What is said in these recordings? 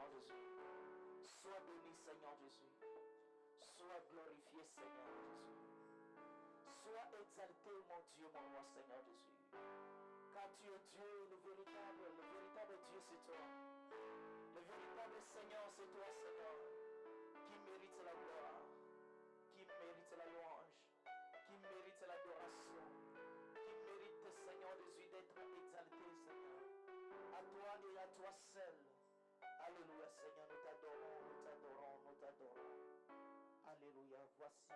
Seigneur Jésus. Sois béni, Seigneur Jésus. Sois glorifié, Seigneur Jésus. Sois exalté, mon Dieu, mon roi, Seigneur Jésus. Car tu es Dieu, le véritable Dieu, c'est toi. Le véritable Seigneur, c'est toi, Seigneur, qui mérite la gloire, qui mérite la louange, qui mérite l'adoration, qui mérite, Seigneur Jésus, d'être exalté, Seigneur. À toi et à toi seul. Alléluia, Seigneur, nous t'adorons, nous t'adorons, nous t'adorons. Alléluia, voici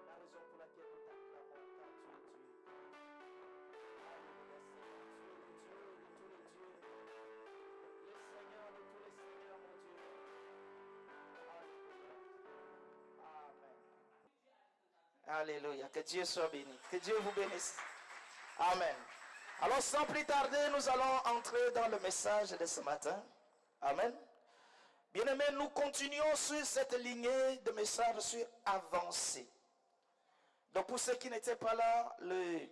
la raison pour laquelle nous t'acclamons, car tu es Dieu. Alléluia, Seigneur, tu es le Dieu de tous les dieux. Le Seigneur de tous les seigneurs, mon Dieu. Alléluia. Amen. Alléluia, que Dieu soit béni, que Dieu vous bénisse. Amen. Alors sans plus tarder, nous allons entrer dans le message de ce matin. Amen. Bien-aimés, nous continuons sur cette lignée de messages sur avancer. Donc pour ceux qui n'étaient pas là le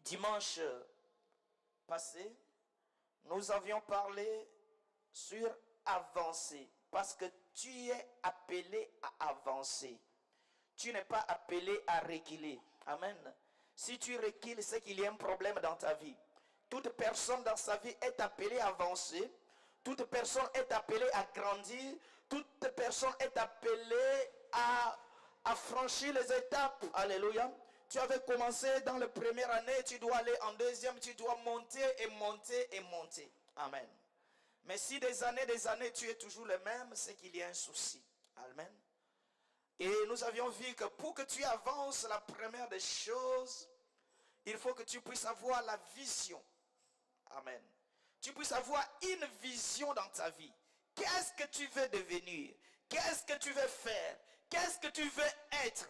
dimanche passé, nous avions parlé sur avancer. Parce que tu es appelé à avancer. Tu n'es pas appelé à reculer. Amen. Si tu recules, c'est qu'il y a un problème dans ta vie. Toute personne dans sa vie est appelée à avancer. Toute personne est appelée à grandir. Toute personne est appelée à franchir les étapes. Alléluia. Tu avais commencé dans la première année, tu dois aller en deuxième, tu dois monter et monter et monter. Amen. Mais si des années, tu es toujours le même, c'est qu'il y a un souci. Amen. Et nous avions vu que pour que tu avances, la première des choses, il faut que tu puisses avoir la vision. Amen. Tu puisses avoir une vision dans ta vie. Qu'est-ce que tu veux devenir? Qu'est-ce que tu veux faire? Qu'est-ce que tu veux être?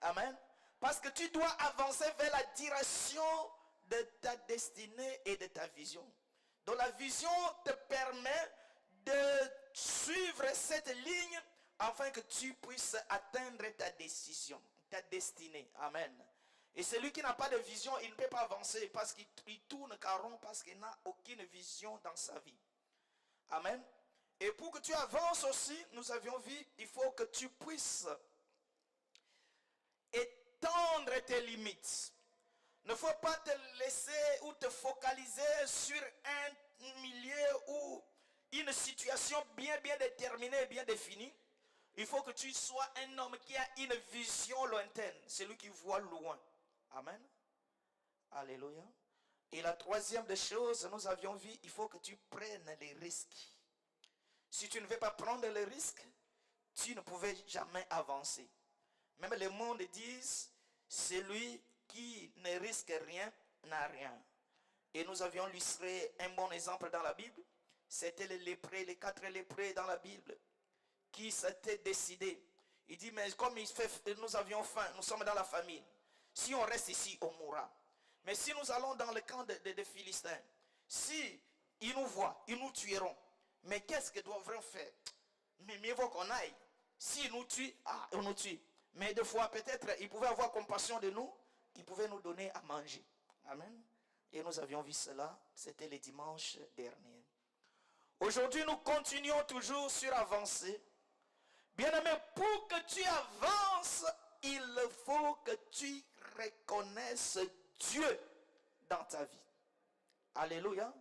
Amen. Parce que tu dois avancer vers la direction de ta destinée et de ta vision. Donc la vision te permet de suivre cette ligne afin que tu puisses atteindre ta décision, ta destinée. Amen. Et celui qui n'a pas de vision, il ne peut pas avancer parce qu'il tourne qu'à rond parce qu'il n'a aucune vision dans sa vie. Amen. Et pour que tu avances aussi, nous avions vu, il faut que tu puisses étendre tes limites. Il ne faut pas te laisser ou te focaliser sur un milieu ou une situation bien déterminée, bien définie. Il faut que tu sois un homme qui a une vision lointaine. Celui qui voit loin. Amen. Alléluia. Et la troisième des choses, nous avions vu, il faut que tu prennes les risques. Si tu ne veux pas prendre les risques, tu ne pouvais jamais avancer. Même le monde dit, celui qui ne risque rien n'a rien. Et nous avions illustré un bon exemple dans la Bible. C'était les lépreux, les 4 lépreux dans la Bible, qui s'étaient décidés. Il dit, mais comme nous avions faim, nous sommes dans la famine. Si on reste ici, on mourra. Mais si nous allons dans le camp des Philistins, si ils nous voient, ils nous tueront. Mais qu'est-ce que doivent faire? Mais mieux vaut qu'on aille. S'ils nous tuent, on nous tue. Mais des fois, peut-être, ils pouvaient avoir compassion de nous. Ils pouvaient nous donner à manger. Amen. Et nous avions vu cela. C'était le dimanche dernier. Aujourd'hui, nous continuons toujours sur avancer. Bien-aimé, pour que tu avances, il faut que tu reconnaisses Dieu dans ta vie. Alléluia.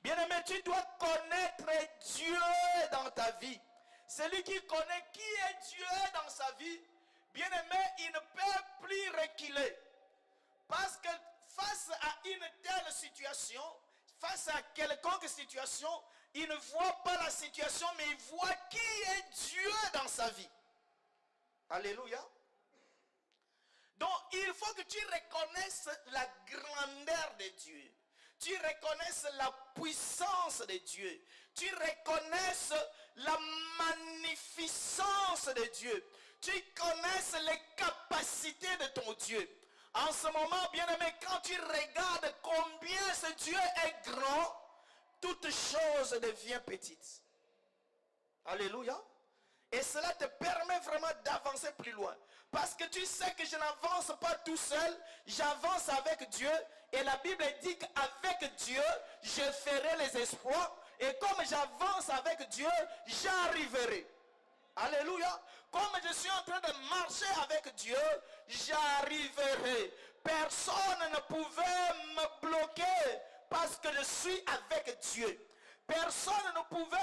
Bien-aimé, tu dois connaître Dieu dans ta vie. Celui qui connaît qui est Dieu dans sa vie, bien-aimé, il ne peut plus reculer. Parce que face à une telle situation, face à quelconque situation, il ne voit pas la situation, mais il voit qui est Dieu dans sa vie. Alléluia. Donc, il faut que tu reconnaisses la grandeur de Dieu. Tu reconnaisses la puissance de Dieu. Tu reconnaisses la magnificence de Dieu. Tu connaisses les capacités de ton Dieu. En ce moment, bien-aimé, quand tu regardes combien ce Dieu est grand, toute chose devient petite. Alléluia. Et cela te permet vraiment d'avancer plus loin. Parce que tu sais que je n'avance pas tout seul, j'avance avec Dieu. Et la Bible dit qu'avec Dieu, je ferai les exploits. Et comme j'avance avec Dieu, j'arriverai. Alléluia. Comme je suis en train de marcher avec Dieu, j'arriverai. Personne ne pouvait me bloquer parce que je suis avec Dieu. Personne ne pouvait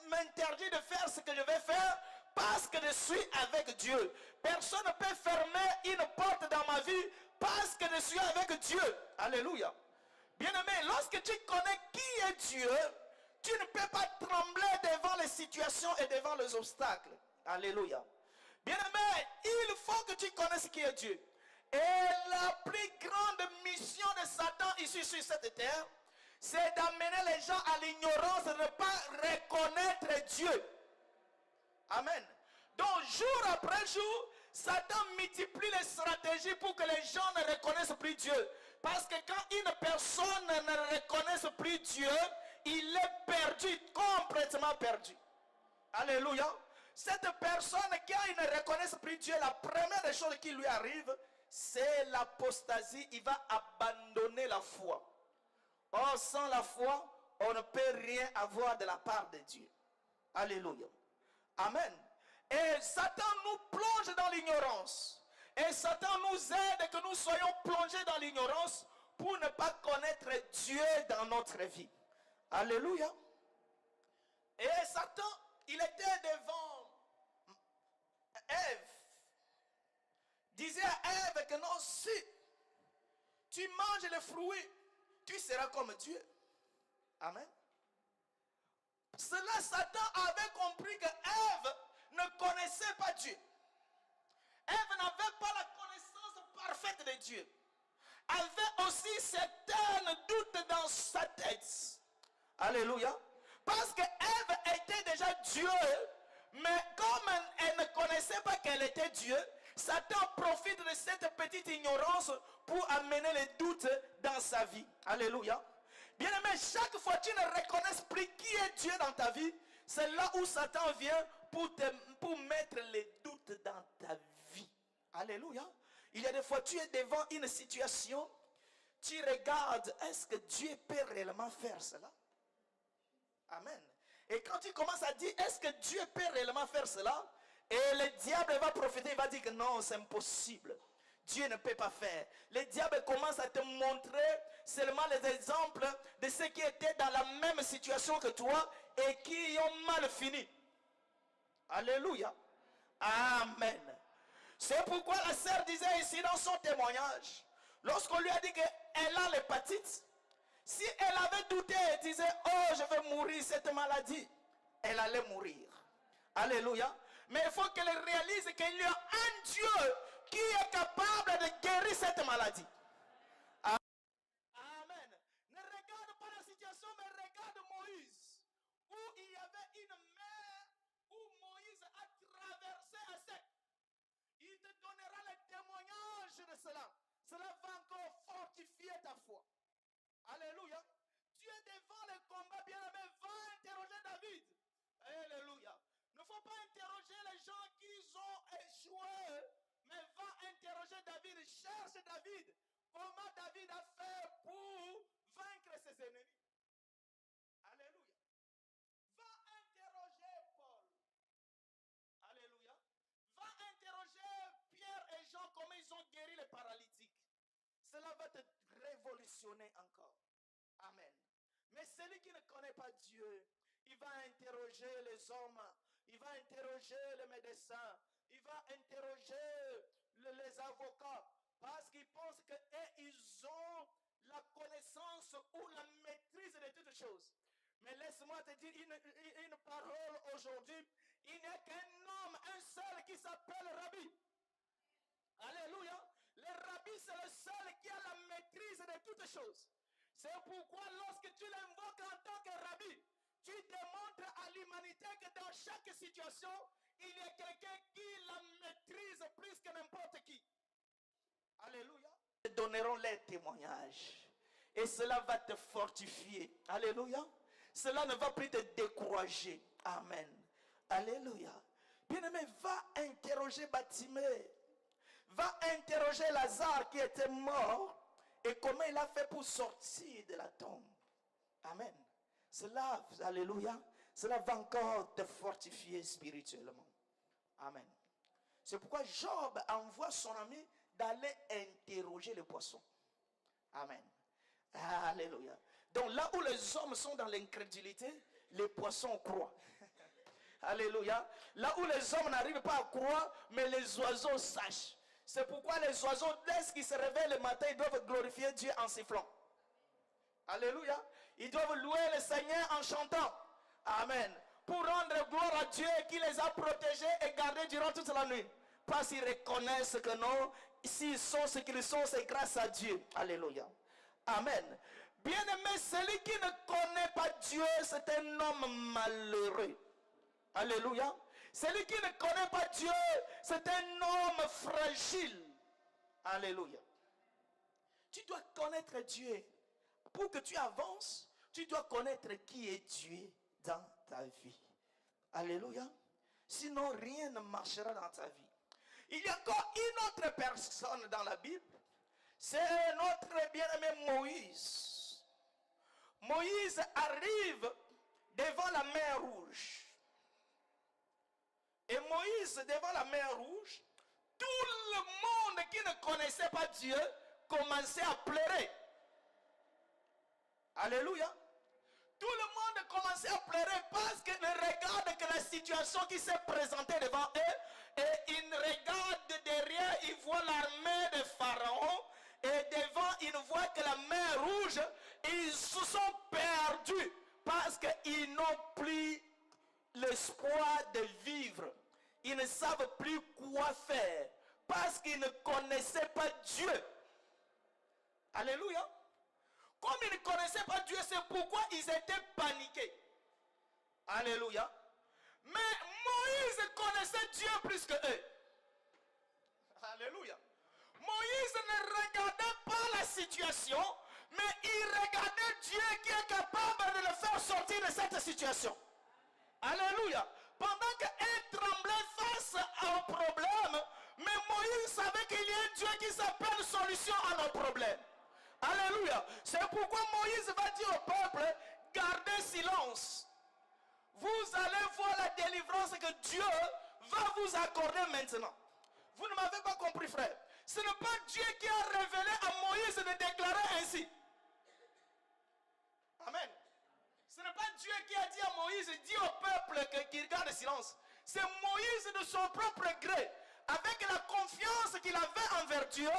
m'interdire de faire ce que je vais faire parce que je suis avec Dieu. Personne ne peut fermer une porte dans ma vie parce que je suis avec Dieu. Alléluia. Bien-aimé, lorsque tu connais qui est Dieu, tu ne peux pas trembler devant les situations et devant les obstacles. Alléluia. Bien-aimé, il faut que tu connaisses qui est Dieu. Et la plus grande mission de Satan ici sur cette terre, c'est d'amener les gens à l'ignorance, de ne pas reconnaître Dieu. Amen. Donc jour après jour, Satan multiplie les stratégies pour que les gens ne reconnaissent plus Dieu. Parce que quand une personne ne reconnaisse plus Dieu, il est perdu, complètement perdu. Alléluia. Cette personne qui ne reconnaisse plus Dieu, la première des choses qui lui arrive, c'est l'apostasie. Il va abandonner la foi. Or, sans la foi, on ne peut rien avoir de la part de Dieu. Alléluia. Amen. Et Satan nous plonge dans l'ignorance. Et Satan nous aide que nous soyons plongés dans l'ignorance pour ne pas connaître Dieu dans notre vie. Alléluia. Et Satan, il était devant Ève. Disait à Ève que non, si tu manges les fruits, tu seras comme Dieu. Amen. Cela, Satan avait compris que Ève ne connaissait pas Dieu. Ève n'avait pas la connaissance parfaite de Dieu. Avait aussi certains doutes dans sa tête. Alléluia. Parce que Ève était déjà Dieu, mais comme elle ne connaissait pas qu'elle était Dieu, Satan profite de cette petite ignorance pour amener les doutes dans sa vie. Alléluia. Bien aimé, chaque fois que tu ne reconnais plus qui est Dieu dans ta vie, c'est là où Satan vient pour mettre les doutes dans ta vie. Alléluia. Il y a des fois, tu es devant une situation, tu regardes, est-ce que Dieu peut réellement faire cela? Amen. Et quand tu commences à dire, est-ce que Dieu peut réellement faire cela? Et le diable va profiter, il va dire que non, c'est impossible. Dieu ne peut pas faire. Le diable commence à te montrer seulement les exemples de ceux qui étaient dans la même situation que toi et qui ont mal fini. Alléluia. Amen. C'est pourquoi la sœur disait ici dans son témoignage, lorsqu'on lui a dit qu'elle a l'hépatite, si elle avait douté et disait, oh, je vais mourir cette maladie, elle allait mourir. Alléluia. Mais il faut qu'elle réalise qu'il y a un Dieu qui est capable de guérir cette maladie. Amen. Ne regarde pas la situation, mais regarde Moïse, où il y avait une mer où Moïse a traversé à sec. Il te donnera le témoignage de cela. Cela va encore fortifier ta foi. Alléluia. Tu es devant le combat, bien-aimé, va interroger David. Alléluia. Il ne faut pas interroger les gens qui ont échoué, mais va interroger David. Cherche David. Comment David a fait pour vaincre ses ennemis. Alléluia. Va interroger Paul. Alléluia. Va interroger Pierre et Jean comment ils ont guéri les paralytiques. Cela va te révolutionner encore. Amen. Mais celui qui ne connaît pas Dieu, il va interroger les hommes, il va interroger les médecins, il va interroger les avocats, parce qu'ils pensent qu'ils ont la connaissance ou la maîtrise de toutes choses. Mais laisse-moi te dire une parole aujourd'hui. Il n'y a qu'un homme, un seul qui s'appelle Rabbi. Alléluia. Le Rabbi, c'est le seul qui a la maîtrise de toutes choses. C'est pourquoi lorsque tu l'invoques en tant que Rabbi, tu démontres à l'humanité que dans chaque situation, il y a quelqu'un qui la maîtrise plus que n'importe qui. Alléluia. Ils donneront les témoignages. Et cela va te fortifier. Alléluia. Cela ne va plus te décourager. Amen. Alléluia. Bien-aimé, va interroger Bartimée. Va interroger Lazare qui était mort. Et comment il a fait pour sortir de la tombe. Amen. Cela, alléluia, cela va encore te fortifier spirituellement. Amen. C'est pourquoi Job envoie son ami d'aller interroger les poissons. Amen. Alléluia. Donc là où les hommes sont dans l'incrédulité, les poissons croient. Alléluia. Là où les hommes n'arrivent pas à croire, mais les oiseaux sachent. C'est pourquoi les oiseaux, dès qu'ils se réveillent le matin, ils doivent glorifier Dieu en sifflant. Alléluia. Ils doivent louer le Seigneur en chantant. Amen. Pour rendre gloire à Dieu qui les a protégés et gardés durant toute la nuit. Parce qu'ils reconnaissent que non, s'ils sont ce qu'ils sont, c'est grâce à Dieu. Alléluia. Amen. Bien-aimé, celui qui ne connaît pas Dieu, c'est un homme malheureux. Alléluia. Celui qui ne connaît pas Dieu, c'est un homme fragile. Alléluia. Tu dois connaître Dieu. Pour que tu avances, tu dois connaître qui est Dieu dans ta vie. Alléluia. Sinon, rien ne marchera dans ta vie. Il y a encore une autre personne dans la Bible. C'est notre bien-aimé Moïse. Moïse arrive devant la mer Rouge. Et Moïse, devant la mer Rouge, tout le monde qui ne connaissait pas Dieu commençait à pleurer. Alléluia. Tout le monde commençait à pleurer parce qu'ils ne regardent que la situation qui s'est présentée devant eux. Et ils regardent derrière, ils voient l'armée de Pharaon. Et devant, ils voient que la mer Rouge, ils se sont perdus parce qu'ils n'ont plus l'espoir de vivre. Ils ne savent plus quoi faire parce qu'ils ne connaissaient pas Dieu. Alléluia. Comme ils ne connaissaient pas Dieu, c'est pourquoi ils étaient paniqués. Alléluia. Mais Moïse connaissait Dieu plus que eux. Alléluia. Moïse ne regardait pas la situation, mais il regardait Dieu qui est capable de le faire sortir de cette situation. Alléluia. Pendant qu'elle tremblait face au problème, mais Moïse savait qu'il y a un Dieu qui s'appelle solution à nos problèmes. Alléluia. C'est pourquoi Moïse va dire au peuple, gardez silence. Vous allez voir la délivrance que Dieu va vous accorder maintenant. Vous ne m'avez pas compris, frère. Ce n'est pas Dieu qui a révélé à Moïse de déclarer ainsi. Amen. Ce n'est pas Dieu qui a dit à Moïse, dit au peuple qu'il garde silence. C'est Moïse de son propre gré, avec la confiance qu'il avait envers Dieu,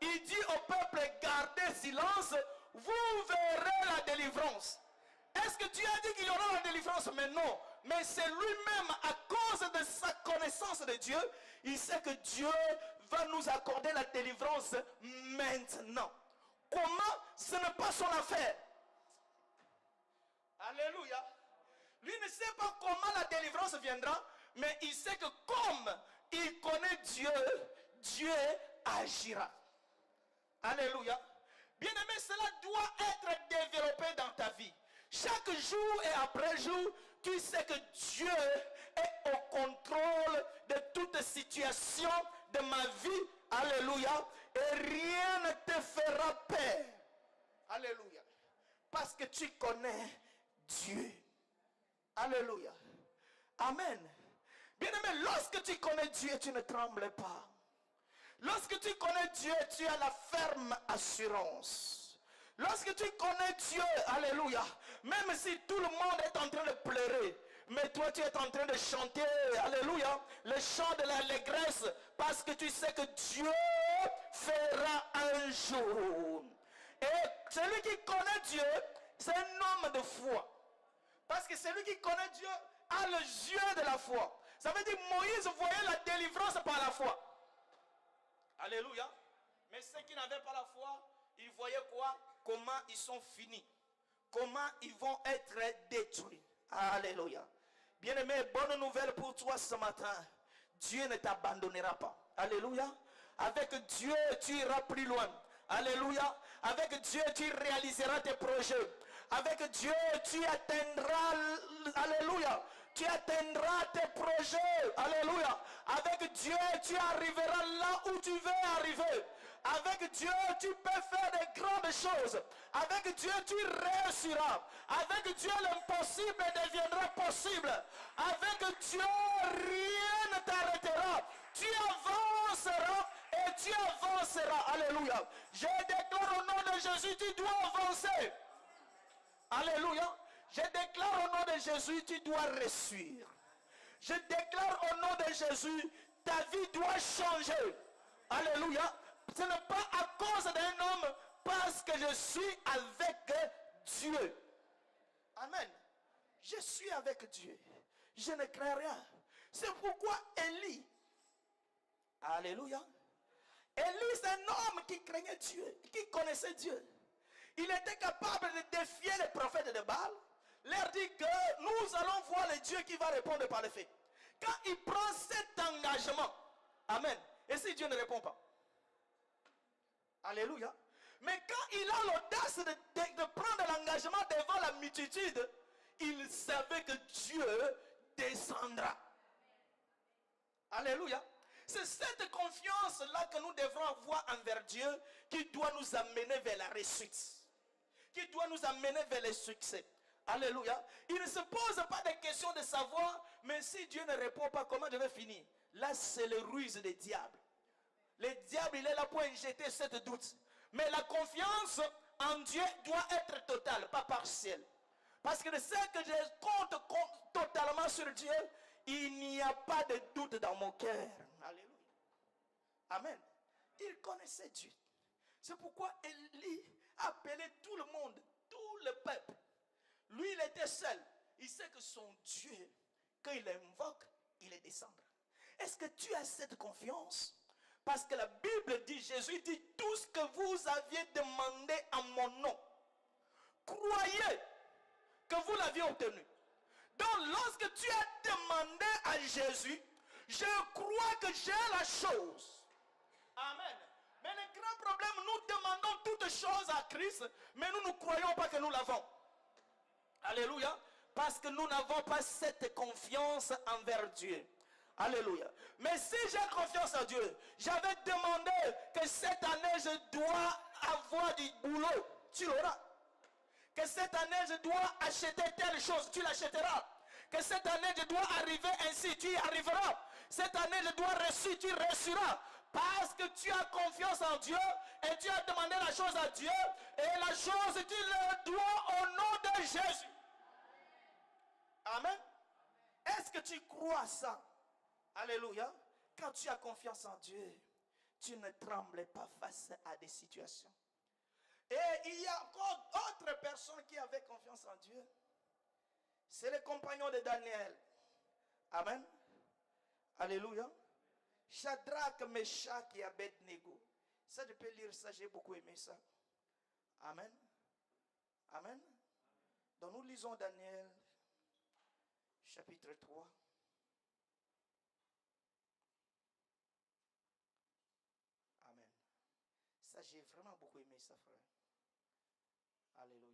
il dit au peuple, gardez silence, vous verrez la délivrance. Est-ce que Dieu a dit qu'il y aura la délivrance? Mais non. Mais c'est lui-même, à cause de sa connaissance de Dieu, il sait que Dieu va nous accorder la délivrance maintenant. Comment? Ce n'est pas son affaire. Alléluia. Lui ne sait pas comment la délivrance viendra, mais il sait que comme il connaît Dieu, Dieu agira. Alléluia. Bien-aimé, cela doit être développé dans ta vie. Chaque jour et après jour, tu sais que Dieu est au contrôle de toute situation de ma vie. Alléluia. Et rien ne te fera peur. Alléluia. Parce que tu connais Dieu. Alléluia. Amen. Bien-aimé, lorsque tu connais Dieu, tu ne trembles pas. Lorsque tu connais Dieu, tu as la ferme assurance. Lorsque tu connais Dieu, alléluia, même si tout le monde est en train de pleurer, mais toi tu es en train de chanter, alléluia, le chant de l'allégresse, parce que tu sais que Dieu fera un jour. Et celui qui connaît Dieu, c'est un homme de foi. Parce que celui qui connaît Dieu a le yeux de la foi. Ça veut dire Moïse voyait la délivrance par la foi. Alléluia. Mais ceux qui n'avaient pas la foi, ils voyaient quoi? Comment ils sont finis. Comment ils vont être détruits. Alléluia. Bien-aimé, bonne nouvelle pour toi ce matin. Dieu ne t'abandonnera pas. Alléluia. Avec Dieu, tu iras plus loin. Alléluia. Avec Dieu, tu réaliseras tes projets. Avec Dieu, tu atteindras, alléluia, tu atteindras tes projets, alléluia. Avec Dieu, tu arriveras là où tu veux arriver. Avec Dieu, tu peux faire de grandes choses. Avec Dieu, tu réussiras. Avec Dieu, l'impossible deviendra possible. Avec Dieu, rien ne t'arrêtera. Tu avanceras et tu avanceras. Alléluia. Je déclare au nom de Jésus, tu dois avancer. Alléluia. Je déclare au nom de Jésus, tu dois réussir. Je déclare au nom de Jésus, ta vie doit changer. Alléluia. Ce n'est pas à cause d'un homme, parce que je suis avec Dieu. Amen. Je suis avec Dieu. Je ne crains rien. C'est pourquoi Élie, alléluia, Élie c'est un homme qui craignait Dieu, qui connaissait Dieu. Il était capable de défier les prophètes de Baal, leur dit que nous allons voir le Dieu qui va répondre par les faits. Quand il prend cet engagement, amen, et si Dieu ne répond pas, alléluia. Mais quand il a l'audace de prendre l'engagement devant la multitude, il savait que Dieu descendra. Alléluia. C'est cette confiance-là que nous devrons avoir envers Dieu qui doit nous amener vers la réussite. Qui doit nous amener vers le succès. Alléluia. Il ne se pose pas de questions de savoir, mais si Dieu ne répond pas, comment je vais finir? Là, c'est le ruse des diables. Le diable, il est là pour injecter cette doute. Mais la confiance en Dieu doit être totale, pas partielle. Parce que de ce que je compte totalement sur Dieu, il n'y a pas de doute dans mon cœur. Alléluia. Amen. Il connaissait Dieu. C'est pourquoi Élie appelait tout le monde, tout le peuple. Lui, il était seul. Il sait que son Dieu, quand il invoque, il est descendra. Est-ce que tu as cette confiance? Parce que la Bible dit, Jésus dit, tout ce que vous aviez demandé en mon nom, croyez que vous l'aviez obtenu. Donc lorsque tu as demandé à Jésus, je crois que j'ai la chose. Amen. Mais le grand problème, nous demandons toutes choses à Christ, mais nous ne croyons pas que nous l'avons. Alléluia. Parce que nous n'avons pas cette confiance envers Dieu. Alléluia. Mais si j'ai confiance en Dieu, j'avais demandé que cette année je dois avoir du boulot, tu l'auras. Que cette année je dois acheter telle chose, tu l'achèteras. Que cette année je dois arriver ainsi, tu y arriveras. Cette année je dois réussir, tu réussiras. Parce que tu as confiance en Dieu et tu as demandé la chose à Dieu et la chose tu le dois au nom de Jésus. Amen. Est-ce que tu crois ça? Alléluia. Quand tu as confiance en Dieu, tu ne trembles pas face à des situations. Et il y a encore d'autres personnes qui avaient confiance en Dieu. C'est les compagnons de Daniel. Amen. Alléluia. Shadrach, Meshach et Abednego. Ça, je peux lire ça, j'ai beaucoup aimé ça. Amen. Amen. Donc nous lisons Daniel, chapitre 3. Amen. Ça, j'ai vraiment beaucoup aimé ça, frère. Alléluia.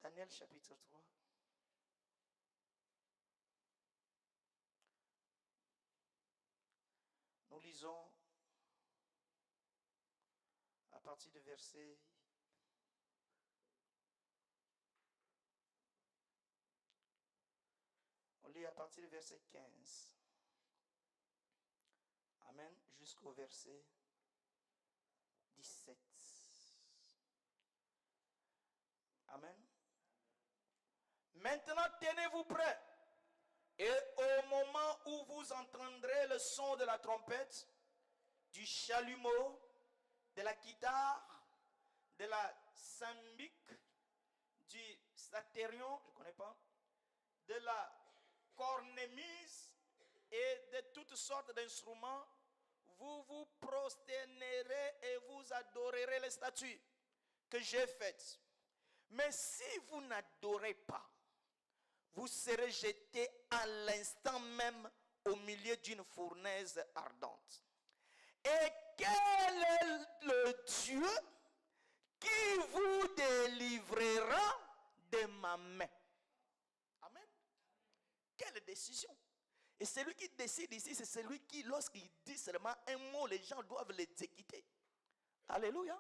Daniel chapitre 3. Nous lisons à partir du verset 15. Amen. Jusqu'au verset 17. Amen. Maintenant, tenez-vous prêts. Et au moment où vous entendrez le son de la trompette, du chalumeau, de la guitare, de la sambique, du saterion, je ne connais pas, de la cornemuse et de toutes sortes d'instruments, vous vous prosternerez et vous adorerez les statues que j'ai faites. Mais si vous n'adorez pas, vous serez jeté à l'instant même au milieu d'une fournaise ardente. Et quel est le Dieu qui vous délivrera de ma main? Amen. Quelle décision! Et celui qui décide ici, c'est celui qui, lorsqu'il dit seulement un mot, les gens doivent l'exécuter. Alléluia.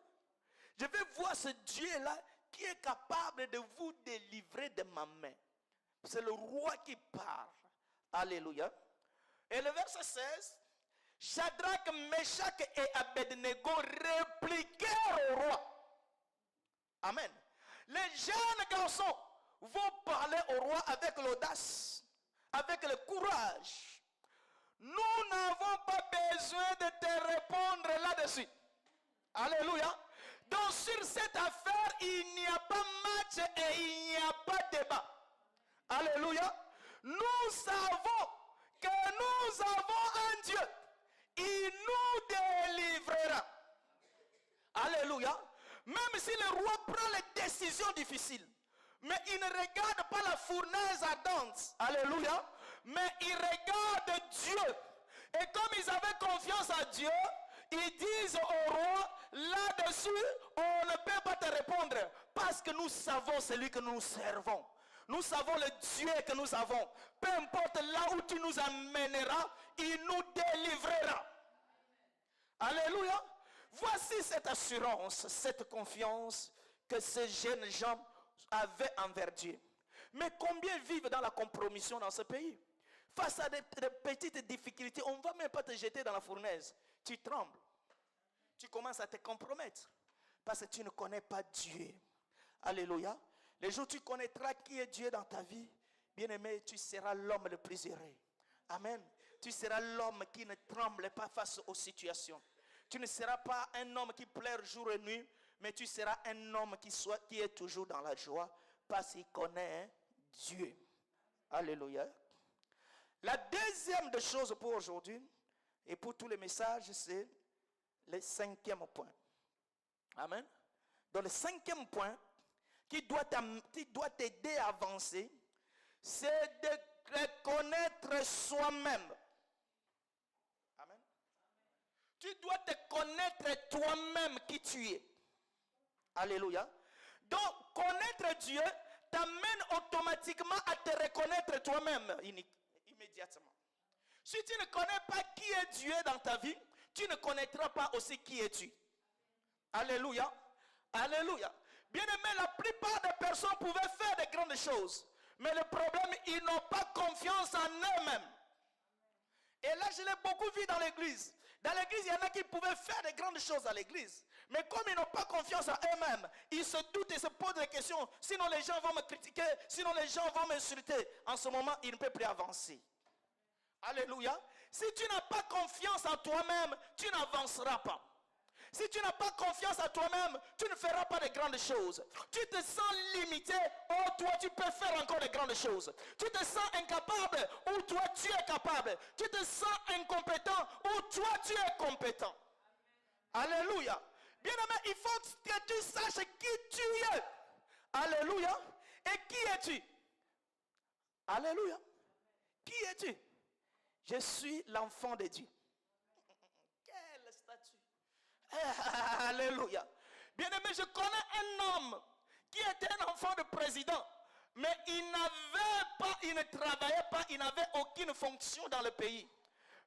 Je vais voir ce Dieu-là qui est capable de vous délivrer de ma main. C'est le roi qui parle. Alléluia. Et le verset 16, Shadrach, Meshach et Abednego répliquèrent au roi. Amen. Les jeunes garçons vont parler au roi avec l'audace, avec le courage. Nous n'avons pas besoin de te répondre là-dessus. Alléluia. Donc sur cette affaire, il n'y a pas match et il n'y a pas débat. Alléluia. Nous savons que nous avons un Dieu. Il nous délivrera. Alléluia. Même si le roi prend les décisions difficiles, mais il ne regarde pas la fournaise ardente. Alléluia. Mais il regarde Dieu. Et comme ils avaient confiance à Dieu, ils disent au roi, là-dessus, on ne peut pas te répondre. Parce que nous savons celui que nous servons. Nous savons le Dieu que nous avons. Peu importe là où tu nous amèneras, il nous délivrera. Alléluia. Voici cette assurance, cette confiance que ces jeunes gens avaient envers Dieu. Mais combien vivent dans la compromission dans ce pays? Face à des petites difficultés, on ne va même pas te jeter dans la fournaise. Tu trembles. Tu commences à te compromettre. Parce que tu ne connais pas Dieu. Alléluia. Les jours où tu connaîtras qui est Dieu dans ta vie, bien-aimé, tu seras l'homme le plus heureux. Amen. Tu seras l'homme qui ne tremble pas face aux situations. Tu ne seras pas un homme qui pleure jour et nuit, mais tu seras un homme qui est toujours dans la joie parce qu'il connaît Dieu. Alléluia. La deuxième des choses pour aujourd'hui et pour tous les messages, c'est le cinquième point. Amen. Donc le cinquième point qui doit t'aider à avancer, c'est de reconnaître soi-même. Amen. Tu dois te connaître toi-même qui tu es. Alléluia. Donc connaître Dieu t'amène automatiquement à te reconnaître toi-même immédiatement. Si tu ne connais pas qui est Dieu dans ta vie, tu ne connaîtras pas aussi qui es-tu. Alléluia. Alléluia. Bien aimé, la plupart des personnes pouvaient faire de grandes choses. Mais le problème, ils n'ont pas confiance en eux-mêmes. Et là, je l'ai beaucoup vu dans l'église. Dans l'église, il y en a qui pouvaient faire de grandes choses à l'église. Mais comme ils n'ont pas confiance en eux-mêmes, ils se doutent et se posent des questions. Sinon, les gens vont me critiquer. Sinon, les gens vont m'insulter. En ce moment, ils ne peuvent plus avancer. Alléluia. Si tu n'as pas confiance en toi-même, tu n'avanceras pas. Si tu n'as pas confiance en toi-même, tu ne feras pas de grandes choses. Tu te sens limité, oh toi tu peux faire encore de grandes choses. Tu te sens incapable, ou toi tu es capable. Tu te sens incompétent, ou toi tu es compétent. Alléluia. Bien-aimé, il faut que tu saches qui tu es. Alléluia. Et qui es-tu? Alléluia. Qui es-tu? Je suis l'enfant de Dieu. Quel statut? Alléluia. Bien-aimé, je connais un homme qui était un enfant de président, mais il ne travaillait pas, il n'avait aucune fonction dans le pays.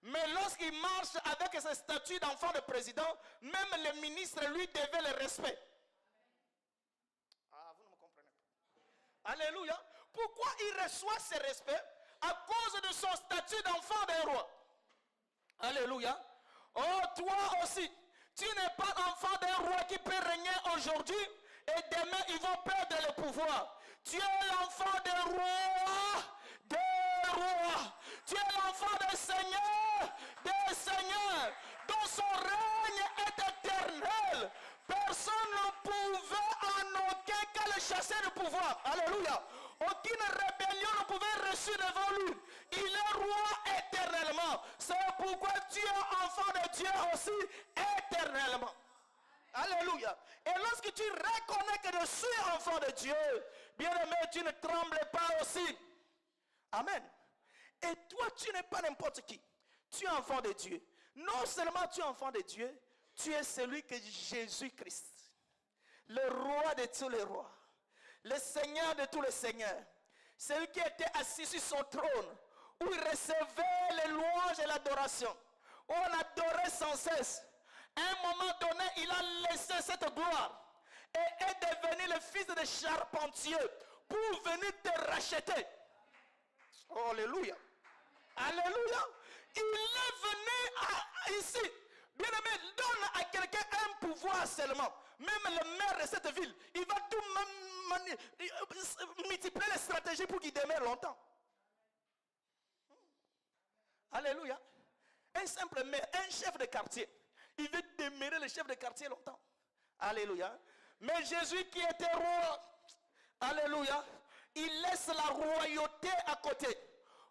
Mais lorsqu'il marche avec ce statut d'enfant de président, même les ministres lui devaient le respect. Ah, vous ne me comprenez pas. Alléluia. Pourquoi il reçoit ce respect? À cause de son statut d'enfant d'un roi. Alléluia. Oh, toi aussi. Tu n'es pas enfant d'un roi qui peut régner aujourd'hui et demain ils vont perdre le pouvoir. Tu es l'enfant d'un roi, Tu es l'enfant d'un Seigneur, dont son règne est éternel. Personne ne pouvait en aucun cas le chasser du pouvoir. Alléluia. Aucune rébellion ne pouvait rester devant lui. Il est roi éternellement. C'est pourquoi tu es enfant de Dieu aussi éternellement. Alléluia. Et lorsque tu reconnais que je suis enfant de Dieu, bien-aimé, tu ne trembles pas aussi. Amen. Et toi, tu n'es pas n'importe qui. Tu es enfant de Dieu. Non seulement tu es enfant de Dieu, tu es celui que Jésus-Christ, le roi de tous les rois, le Seigneur de tous les seigneurs, celui qui était assis sur son trône, où il recevait les louanges et l'adoration, où on adorait sans cesse. À un moment donné, il a laissé cette gloire et est devenu le fils de charpentier pour venir te racheter. Oh, alléluia. Alléluia. Il est venu ici. Bien aimé, donne à quelqu'un un pouvoir seulement. Même le maire de cette ville, il va tout multiplier les stratégies pour qu'il demeure longtemps. Alléluia. Un simple maire, un chef de quartier, il veut demeurer le chef de quartier longtemps. Alléluia. Mais Jésus qui était roi, alléluia, il laisse la royauté à côté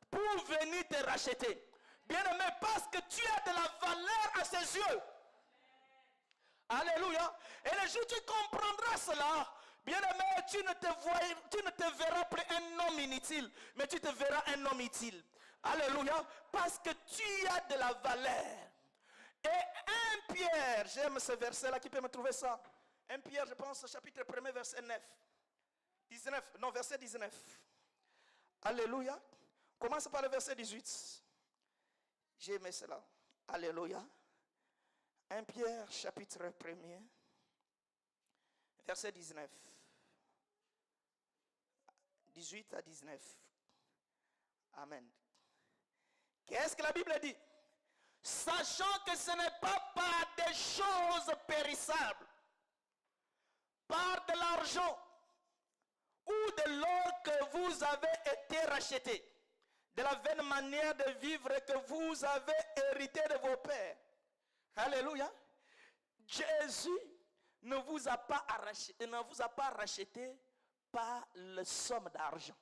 pour venir te racheter. Bien-aimé, parce que tu as de la valeur à ses yeux. Alléluia. Et le jour où tu comprendras cela, bien-aimé, tu ne te verras plus un homme inutile, mais tu te verras un homme utile. Alléluia. Parce que tu as de la valeur. Et 1 Pierre, j'aime ce verset-là, qui peut me trouver ça? 1 Pierre, je pense, chapitre 1er, verset 9. 19, non, verset 19. Alléluia. Commence par le verset 18. J'ai aimé cela. Alléluia. 1 Pierre, chapitre 1er, verset 19. 18 à 19. Amen. Qu'est-ce que la Bible dit? Sachant que ce n'est pas par des choses périssables, par de l'argent ou de l'or que vous avez été rachetés, de la vaine manière de vivre que vous avez hérité de vos pères. Alléluia. Jésus ne vous a pas racheté par la somme d'argent.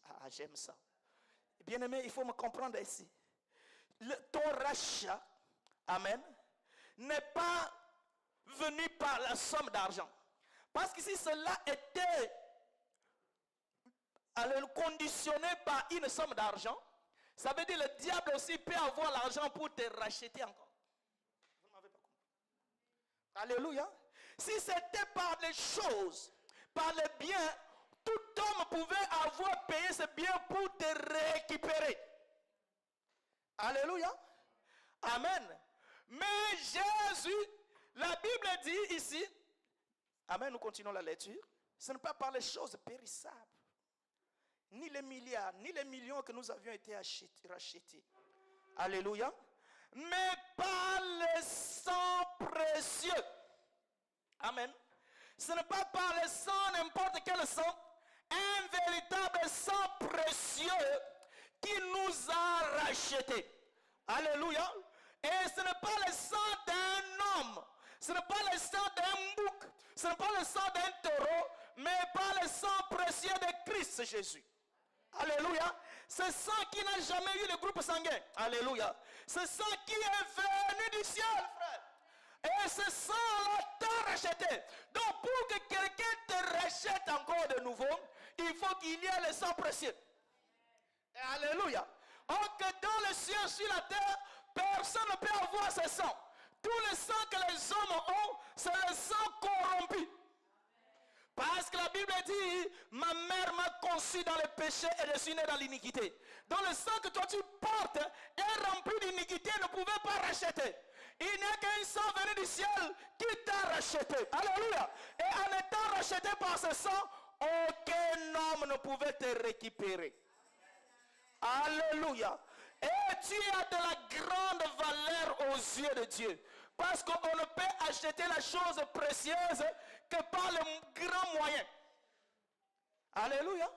Ah, j'aime ça. Bien-aimé, il faut me comprendre ici. Ton rachat, amen, n'est pas venu par la somme d'argent. Parce que si cela était conditionné par une somme d'argent, ça veut dire que le diable aussi peut avoir l'argent pour te racheter encore. Vous ne m'avez pas compris. Alléluia. Si c'était par les choses, par les biens, tout homme pouvait avoir payé ce bien pour te récupérer. Alléluia. Amen. Mais Jésus, la Bible dit ici, amen, nous continuons la lecture, ce n'est pas par les choses périssables, ni les milliards, ni les millions que nous avions été rachetés. Alléluia. Mais par le sang précieux. Amen. Ce n'est pas par le sang, n'importe quel sang, un véritable sang précieux qui nous a rachetés. Alléluia. Et ce n'est pas le sang d'un homme, ce n'est pas le sang d'un bouc, ce n'est pas le sang d'un taureau, mais par le sang précieux de Christ Jésus. Alléluia. Ce sang qui n'a jamais eu le groupe sanguin. Alléluia. Ce sang qui est venu du ciel, frère. Et ce sang-là t'a racheté. Donc pour que quelqu'un te rachète encore de nouveau, il faut qu'il y ait le sang précieux. Et alléluia. Or que dans le ciel, sur la terre, personne ne peut avoir ce sang. Tout le sang que les hommes ont, c'est le sang corrompu. Parce que la Bible dit, ma mère m'a conçu dans le péché et je suis né dans l'iniquité. Donc le sang que toi tu portes est rempli d'iniquité, ne pouvait pas racheter. Il n'y a qu'un sang venu du ciel qui t'a racheté. Alléluia. Et en étant racheté par ce sang, aucun homme ne pouvait te récupérer. Alléluia. Et tu as de la grande valeur aux yeux de Dieu. Parce qu'on ne peut acheter la chose précieuse que par le grand moyen. Alléluia.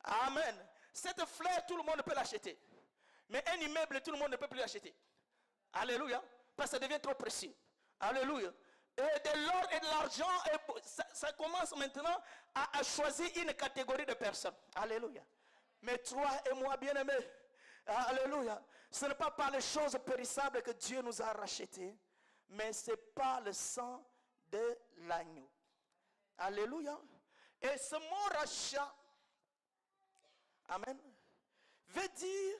Amen. Cette fleur, tout le monde peut l'acheter. Mais un immeuble, tout le monde ne peut plus l'acheter. Alléluia. Parce que ça devient trop précieux. Alléluia. Et de l'or et de l'argent, ça commence maintenant à choisir une catégorie de personnes. Alléluia. Mais toi et moi, bien-aimés, alléluia, ce n'est pas par les choses périssables que Dieu nous a rachetés, mais c'est par le sang de l'agneau. Alléluia. Et ce mot rachat, amen, veut dire,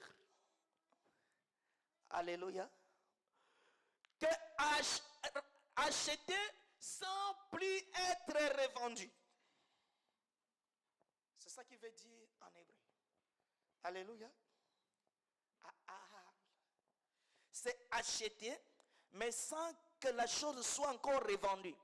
alléluia, que acheter sans plus être revendu. C'est ça qu'il veut dire en hébreu. Alléluia. C'est acheter, mais sans que la chose soit encore revendue.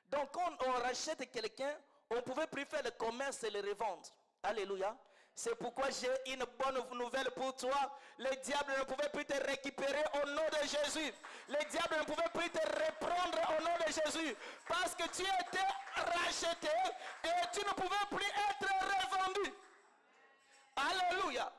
Donc quand on rachète quelqu'un, on ne pouvait plus faire le commerce et le revendre. Alléluia. C'est pourquoi j'ai une bonne nouvelle pour toi. Le diable ne pouvait plus te récupérer au nom de Jésus. Le diable ne pouvait plus te reprendre au nom de Jésus. Parce que tu étais racheté et tu ne pouvais plus être revendu. Alléluia.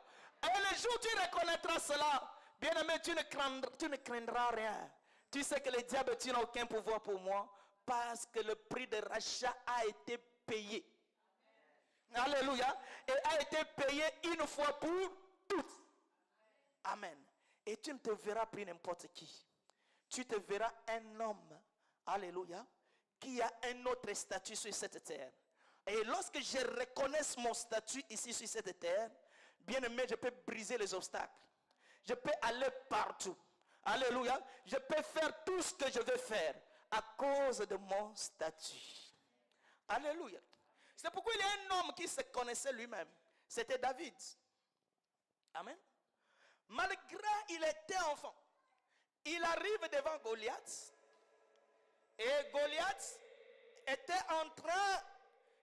Et le jour où tu reconnaîtras cela, bien aimé, tu ne craindras rien. Tu sais que le diable, tu n'as aucun pouvoir pour moi. Parce que le prix de rachat a été payé. Alléluia. Et a été payé une fois pour toutes. Amen. Et tu ne te verras plus n'importe qui. Tu te verras un homme. Alléluia. Qui a un autre statut sur cette terre. Et lorsque je reconnais mon statut ici sur cette terre, bien aimé, je peux briser les obstacles. Je peux aller partout. Alléluia. Je peux faire tout ce que je veux faire à cause de mon statut. Alléluia. C'est pourquoi il y a un homme qui se connaissait lui-même. C'était David. Amen. Malgré il était enfant, il arrive devant Goliath. Et Goliath était en train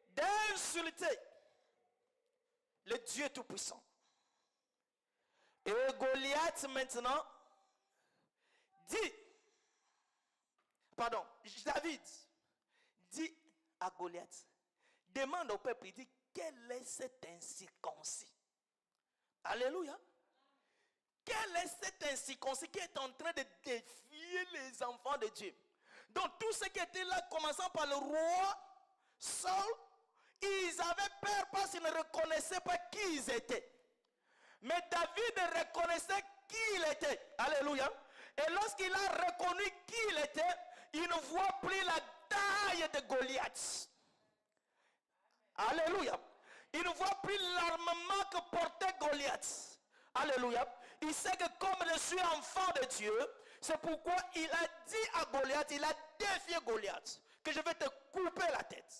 d'insulter le Dieu Tout-Puissant. Et Goliath maintenant dit, David dit à Goliath, demande au peuple, il dit, quel est cet incirconcis? Alléluia. Quel est cet incirconcis qui est en train de défier les enfants de Dieu? Donc tous ceux qui étaient là, commençant par le roi Saul, ils avaient peur parce qu'ils ne reconnaissaient pas qui ils étaient. Mais David reconnaissait qui il était. Alléluia. Et lorsqu'il a reconnu qui il était, il ne voit plus la taille de Goliath. Alléluia. Il ne voit plus l'armement que portait Goliath. Alléluia. Il sait que comme je suis enfant de Dieu, c'est pourquoi il a dit à Goliath, il a défié Goliath, que je vais te couper la tête.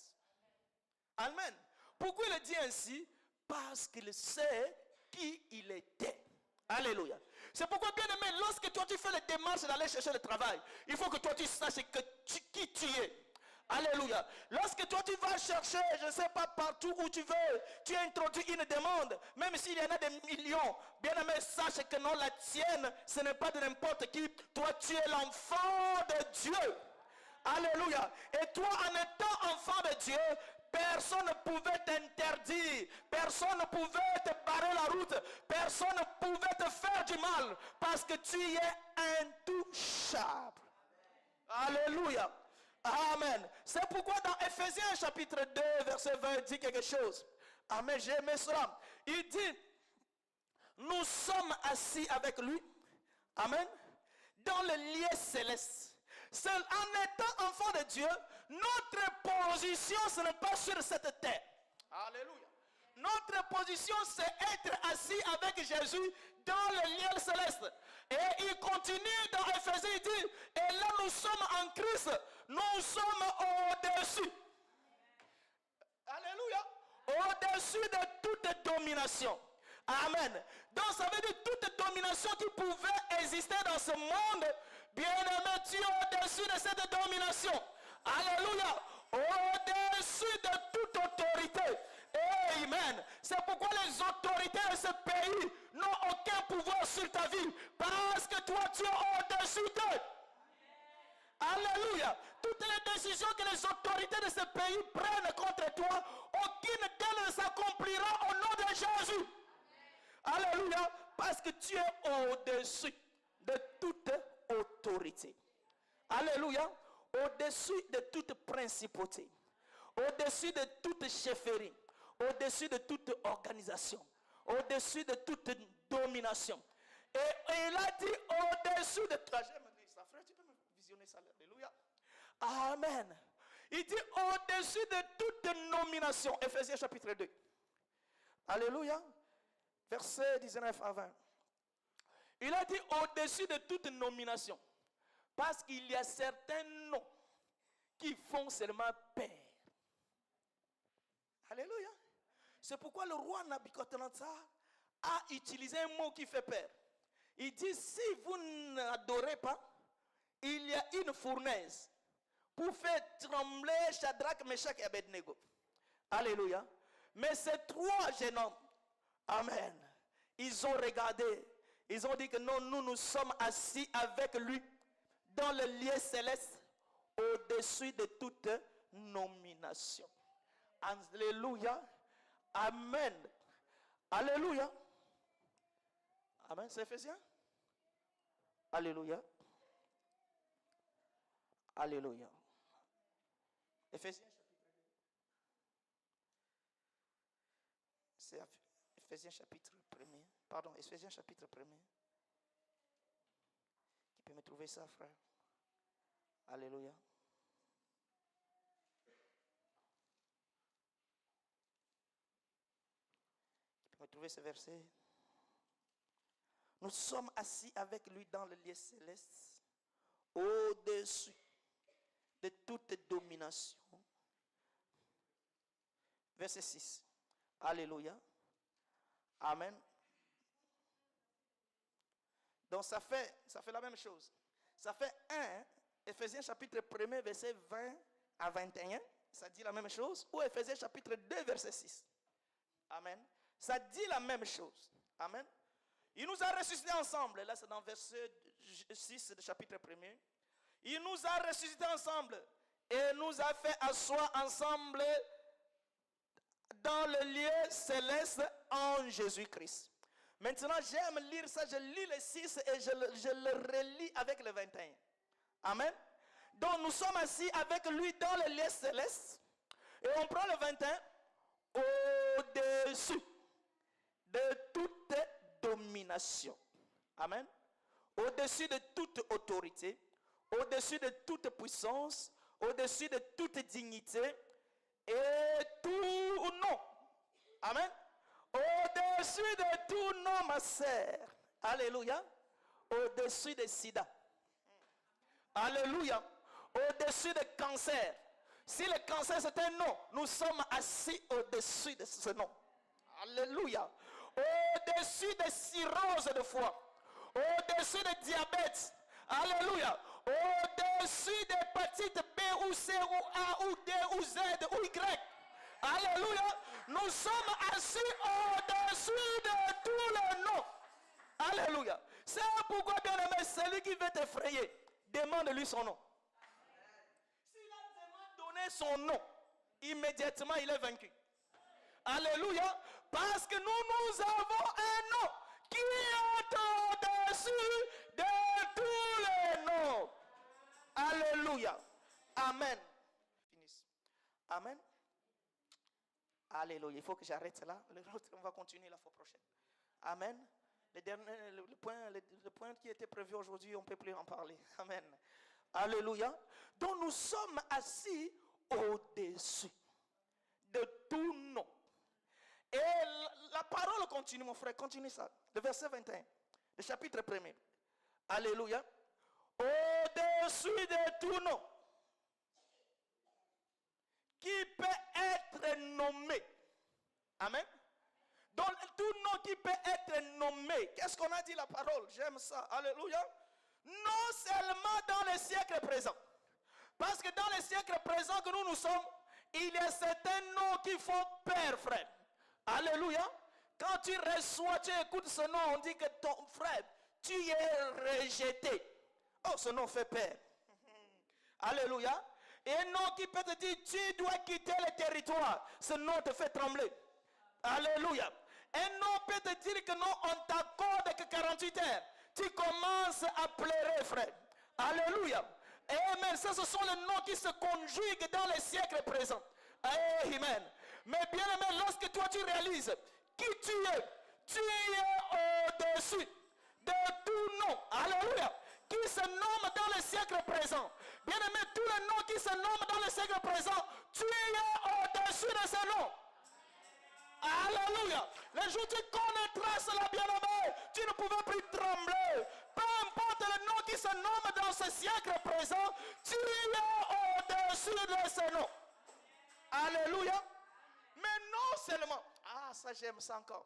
Amen. Pourquoi il dit ainsi? Parce qu'il sait qui il était. Alléluia. C'est pourquoi, bien aimé, lorsque toi tu fais les démarches d'aller chercher le travail, il faut que toi tu saches qui tu es. Alléluia. Lorsque toi tu vas chercher, je ne sais pas, partout où tu veux, tu introduis une demande, même s'il y en a des millions, bien aimé, sache que non, la tienne, ce n'est pas de n'importe qui. Toi tu es l'enfant de Dieu. Alléluia. Et toi, en étant enfant de Dieu, personne ne pouvait t'interdire. Personne ne pouvait te barrer la route. Personne ne pouvait te faire du mal. Parce que tu es intouchable. Alléluia. Amen. C'est pourquoi dans Ephésiens chapitre 2, verset 20, il dit quelque chose. Amen. J'ai aimé cela. Il dit, nous sommes assis avec lui. Amen. Dans le lieu céleste. C'est en étant enfant de Dieu, notre position, ce n'est pas sur cette terre. Alléluia. Notre position, c'est être assis avec Jésus dans le lieu céleste. Et il continue dans Ephésiens, il dit, et là nous sommes en Christ, nous sommes au-dessus. Alléluia. Au-dessus de toute domination. Amen. Donc ça veut dire toute domination qui pouvait exister dans ce monde, bien-aimé, tu es au-dessus de cette domination. Alléluia. Au-dessus de toute autorité. Amen. C'est pourquoi les autorités de ce pays n'ont aucun pouvoir sur ta vie. Parce que toi, tu es au-dessus d'eux. Alléluia. Toutes les décisions que les autorités de ce pays prennent contre toi, aucune d'elles ne s'accomplira au nom de Jésus. Alléluia. Parce que tu es au-dessus de toute autorité. Alléluia. Au-dessus de toute principauté. Au-dessus de toute chefferie. Au-dessus de toute organisation. Au-dessus de toute domination. Et il a dit au-dessus de toi. J'aime dire ça, frère, tu peux me visionner ça. Alléluia. Amen. Il dit au-dessus de toute nomination. Ephésiens chapitre 2. Alléluia. Verset 19 à 20. Il a dit au-dessus de toute nomination. Parce qu'il y a certains noms qui font seulement peur. Alléluia. C'est pourquoi le roi Nabucodonosor a utilisé un mot qui fait peur. Il dit, si vous n'adorez pas, il y a une fournaise pour faire trembler Shadrach, Meshach et Abednego. Alléluia. Mais ces trois jeunes hommes, amen, ils ont regardé, ils ont dit que non, nous sommes assis avec lui dans le lieu céleste, au-dessus de toute nomination. Alléluia. Amen. Alléluia. Amen. C'est Éphésiens. Alléluia. Alléluia. Éphésiens c'est Éphésiens chapitre 1er. Pardon, Éphésiens chapitre 1er. Qui peut me trouver ça, frère? Alléluia. Qui peut me trouver ce verset? Nous sommes assis avec lui dans le lieu céleste, au-dessus de toute domination. Verset 6. Alléluia. Amen. Donc ça fait la même chose. Ça fait 1, Éphésiens chapitre 1er, verset 20 à 21. Ça dit la même chose. Ou Éphésiens chapitre 2, verset 6. Amen. Ça dit la même chose. Amen. Il nous a ressuscités ensemble. Là, c'est dans verset 6 du chapitre 1er. Il nous a ressuscités ensemble et nous a fait asseoir ensemble dans le lieu céleste en Jésus-Christ. Maintenant, j'aime lire ça. Je lis le 6 et je le relis avec le 21. Amen. Donc, nous sommes assis avec lui dans le lieu céleste. Et on prend le 21. Au-dessus de toute domination. Amen. Au-dessus de toute autorité. Au-dessus de toute puissance. Au-dessus de toute dignité. Et tout nom. Amen. Au-dessus de tout nom, ma sœur. Alléluia. Au-dessus de sida. Alléluia. Au-dessus de cancer. Si le cancer c'est un nom, nous sommes assis au-dessus de ce nom. Alléluia. Au-dessus de cirrhose de foie. Au-dessus de diabète. Alléluia. Au-dessus d'hépatite B ou C ou A ou D ou Z ou Y. Alléluia. Nous sommes assis au-dessus de tous les noms. Alléluia. C'est pourquoi, bien aimé, celui qui veut t'effrayer, demande-lui son nom. S'il a donné son nom, immédiatement il est vaincu. Alléluia. Parce que nous avons un nom qui est au-dessus de tous les noms. Alléluia. Amen. Finisse. Amen. Alléluia. Il faut que j'arrête là. On va continuer la fois prochaine. Amen. Le point qui était prévu aujourd'hui, on ne peut plus en parler. Amen. Alléluia. Donc nous sommes assis au-dessus de tout nom. Et la parole continue, mon frère. Continue ça. Le verset 21. Le chapitre 1er. Alléluia. Au-dessus de tout nom qui peut être nommé. Amen. Donc tout nom qui peut être nommé. Qu'est-ce qu'on a dit la parole? J'aime ça. Alléluia. Non seulement dans les siècles présents. Parce que dans les siècles présents que nous sommes, il y a certains noms qui font peur, frère. Alléluia. Quand tu reçois, tu écoutes ce nom, on dit que ton frère, tu es rejeté. Oh, ce nom fait peur. Alléluia. Et un nom qui peut te dire, tu dois quitter le territoire. Ce nom te fait trembler. Alléluia. Un nom peut te dire que non, on t'accorde que 48 heures. Tu commences à pleurer, frère. Alléluia. Amen. Ça, ce sont les noms qui se conjuguent dans les siècles présents. Amen. Mais bien aimé, lorsque toi tu réalises qui tu es au-dessus de tout nom. Alléluia. Qui se nomme dans les siècles présents. Bien aimé, tous les noms qui se nomment dans les siècles présents, tu es au-dessus de ces noms. Alléluia. Le jour où tu connaîtras cela, bien aimé, tu ne pouvais plus trembler. Peu importe le nom qui se nomme dans en ce siècle présent, tu es au-dessus de ce nom. Alléluia. Mais non seulement, ça j'aime ça encore.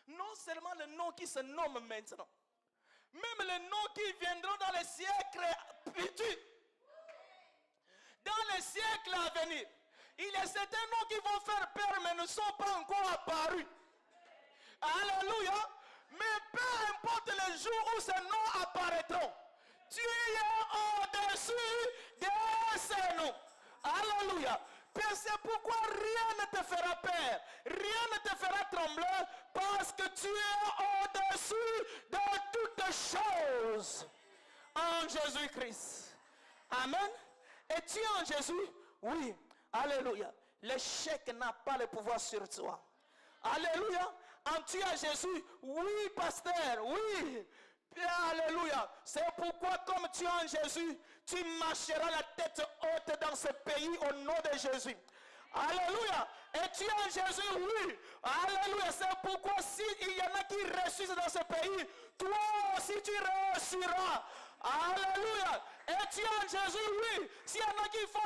Non seulement le nom qui se nomme maintenant, même les noms qui viendront dans les siècles futurs, dans les siècles à venir. Il y a certains noms qui vont faire peur, mais ne sont pas encore apparus. Alléluia. Mais peu importe le jour où ces noms apparaîtront, tu es au-dessus de ces noms. Alléluia. C'est pourquoi rien ne te fera peur, rien ne te fera trembler, parce que tu es au-dessus de toutes choses en Jésus-Christ. Amen. Et tu es en Jésus? Oui. Alléluia. L'échec n'a pas le pouvoir sur toi. Alléluia. En tu es Jésus? Oui, pasteur. Oui. Alléluia. C'est pourquoi comme tu es en Jésus, tu marcheras la tête haute dans ce pays au nom de Jésus. Alléluia. Et tu es en Jésus? Oui. Alléluia. C'est pourquoi s'il y en a qui ressuscitent dans ce pays, toi aussi tu réussiras. Alléluia. Et tu es en Jésus? Oui. S'il y en a qui font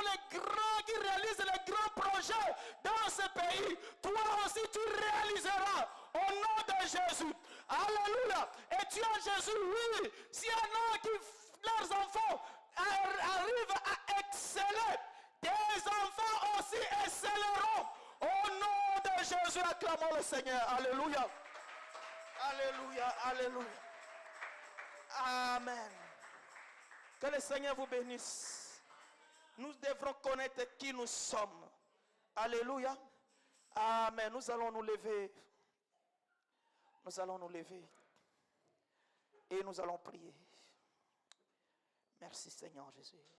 qui réalisent les grands projets dans ce pays, toi aussi tu réaliseras au nom de Jésus. Alléluia. Et tu es en Jésus? Oui. S'il y en a qui, leurs enfants arrivent à exceller, tes enfants aussi excelleront. Au nom de Jésus, acclamons le Seigneur. Alléluia. Alléluia. Alléluia. Amen. Que le Seigneur vous bénisse. Nous devrons connaître qui nous sommes. Alléluia. Amen. Nous allons nous lever. Nous allons nous lever. Et nous allons prier. Merci Seigneur Jésus.